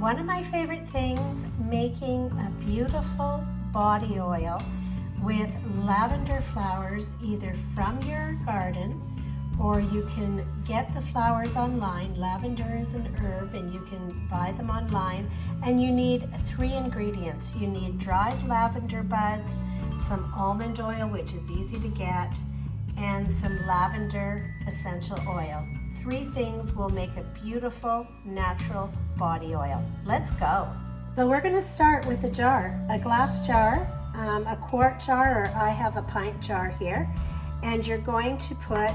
One of my favorite things, making a beautiful body oil with lavender flowers, either from your garden or you can get the flowers online. Lavender is an herb and you can buy them online. And you need 3 ingredients. You need dried lavender buds, some almond oil, which is easy to get, and some lavender essential oil. 3 things will make a beautiful natural body oil. Let's go. So we're going to start with a jar, a glass jar, a quart jar, or I have a pint jar here. And you're going to put,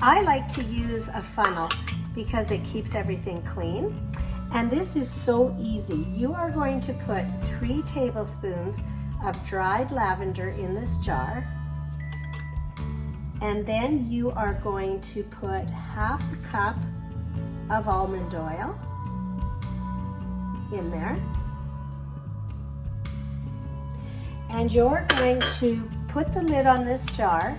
I like to use a funnel because it keeps everything clean. And this is so easy. You are going to put 3 tablespoons of dried lavender in this jar. And then you are going to put ½ a cup of almond oil in there. And you're going to put the lid on this jar.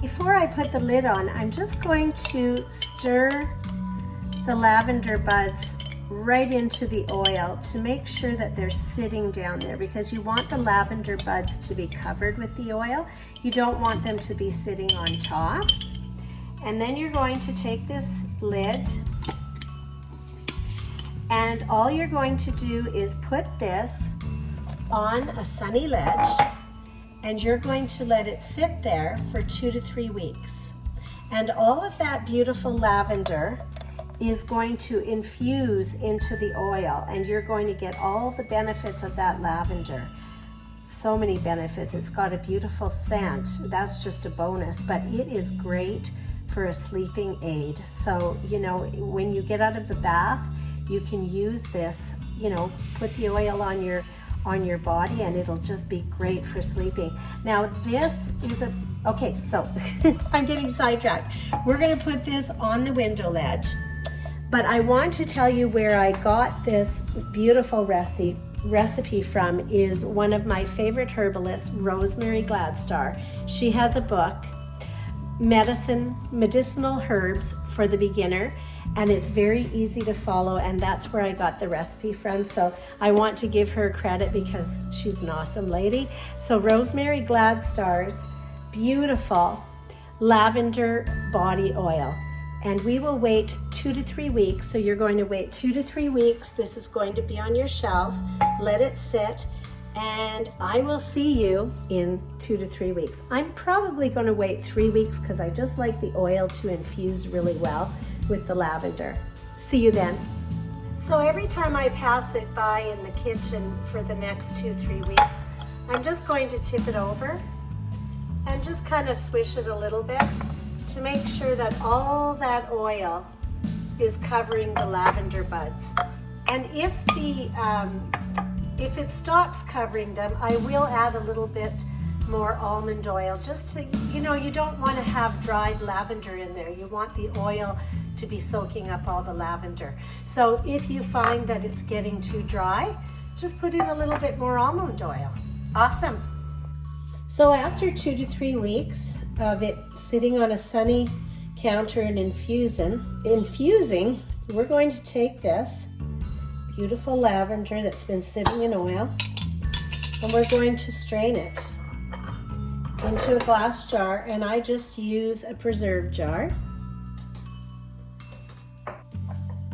Before I put the lid on, I'm just going to stir the lavender buds right into the oil to make sure that they're sitting down there, because you want the lavender buds to be covered with the oil. You don't want them to be sitting on top. And then you're going to take this lid, and all you're going to do is put this on a sunny ledge, and you're going to let it sit there for 2 to 3 weeks. And all of that beautiful lavender is going to infuse into the oil, and you're going to get all the benefits of that lavender. So many benefits. It's got a beautiful scent. That's just a bonus, but it is great for a sleeping aid. So, you know, when you get out of the bath, you can use this, you know, put the oil on your body, and it'll just be great for sleeping. Now this is okay, so I'm getting sidetracked. We're gonna put this on the window ledge, but I want to tell you where I got this beautiful recipe from is one of my favorite herbalists, Rosemary Gladstar. She has a book, Medicinal Herbs for the Beginner, and it's very easy to follow, and that's where I got the recipe from. So I want to give her credit because she's an awesome lady. So Rosemary Gladstar's beautiful lavender body oil. And we will wait 2 to 3 weeks. So you're going to wait 2 to 3 weeks. This is going to be on your shelf. Let it sit, and I will see you in 2 to 3 weeks. I'm probably going to wait 3 weeks because I just like the oil to infuse really well with the lavender. See you then. So every time I pass it by in the kitchen for the next 2-3 weeks, I'm just going to tip it over and just kind of swish it a little bit to make sure that all that oil is covering the lavender buds. And if it stops covering them, I will add a little bit more almond oil, just to, you know, you don't want to have dried lavender in there. You want the oil to be soaking up all the lavender. So if you find that it's getting too dry, just put in a little bit more almond oil. Awesome. So after 2 to 3 weeks of it sitting on a sunny counter and infusing, we're going to take this beautiful lavender that's been sitting in oil, and we're going to strain it into a glass jar, and I just use a preserve jar.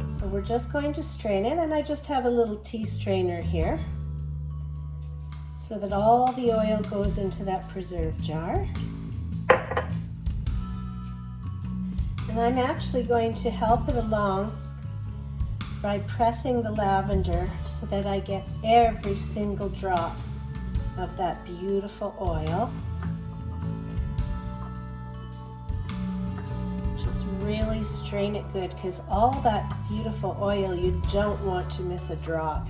So we're just going to strain it, and I just have a little tea strainer here so that all the oil goes into that preserve jar. And I'm actually going to help it along by pressing the lavender so that I get every single drop of that beautiful oil. Just really strain it good, because all that beautiful oil, you don't want to miss a drop.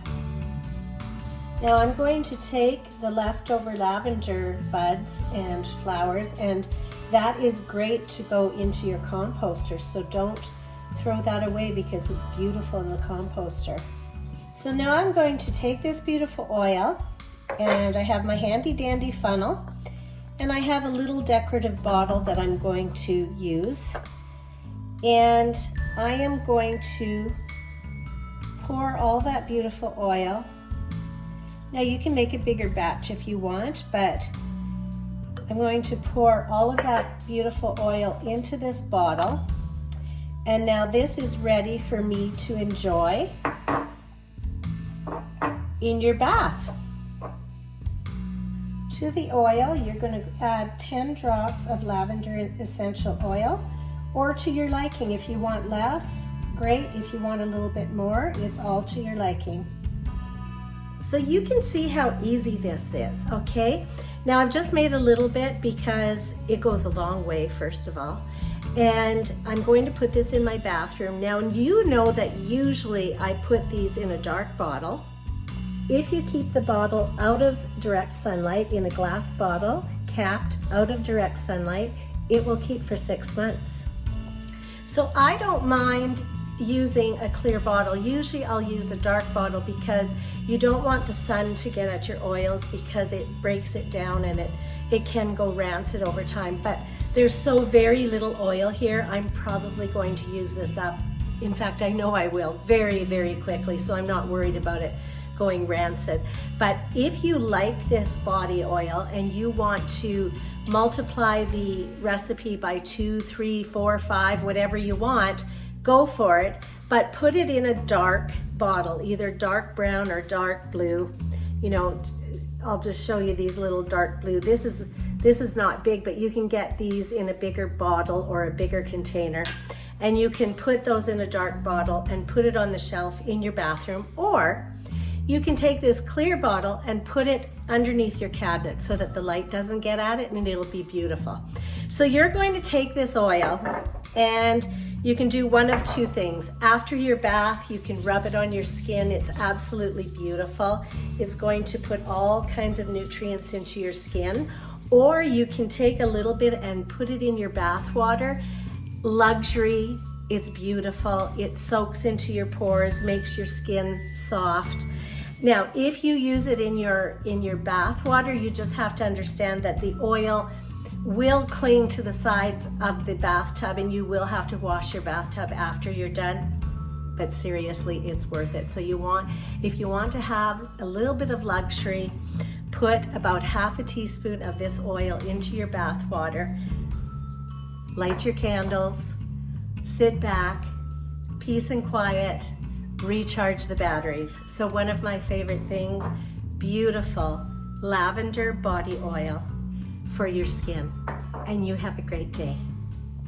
Now I'm going to take the leftover lavender buds and flowers, and that is great to go into your composter, so don't throw that away because it's beautiful in the composter. So now I'm going to take this beautiful oil, and I have my handy dandy funnel, and I have a little decorative bottle that I'm going to use, and I am going to pour all that beautiful oil. Now you can make a bigger batch if you want, but I'm going to pour all of that beautiful oil into this bottle. And now this is ready for me to enjoy in your bath. To the oil, you're going to add 10 drops of lavender essential oil, or to your liking. If you want less, great. If you want a little bit more, it's all to your liking. So you can see how easy this is, okay? Now I've just made a little bit because it goes a long way, first of all. And I'm going to put this in my bathroom. Now you know that usually I put these in a dark bottle. If you keep the bottle out of direct sunlight, in a glass bottle, capped out of direct sunlight, it will keep for 6 months. So I don't mind using a clear bottle. Usually I'll use a dark bottle because you don't want the sun to get at your oils, because it breaks it down and it can go rancid over time. But there's so very little oil here, I'm probably going to use this up. In fact, I know I will very, very quickly, so I'm not worried about it going rancid. But if you like this body oil and you want to multiply the recipe by 2, 3, 4, 5, whatever you want, go for it, but put it in a dark bottle, either dark brown or dark blue. You know, I'll just show you these little dark blue. This is not big, but you can get these in a bigger bottle or a bigger container. And you can put those in a dark bottle and put it on the shelf in your bathroom, or you can take this clear bottle and put it underneath your cabinet so that the light doesn't get at it, and it'll be beautiful. So you're going to take this oil and you can do one of two things. After your bath, you can rub it on your skin. It's absolutely beautiful. It's going to put all kinds of nutrients into your skin. Or you can take a little bit and put it in your bath water. Luxury, it's beautiful. It soaks into your pores, makes your skin soft. Now, if you use it in your bath water, you just have to understand that the oil will cling to the sides of the bathtub, and you will have to wash your bathtub after you're done. But seriously, it's worth it. So if you want to have a little bit of luxury, put about half a teaspoon of this oil into your bath water, light your candles, sit back, peace and quiet, recharge the batteries. So one of my favorite things, beautiful lavender body oil for your skin. And you have a great day.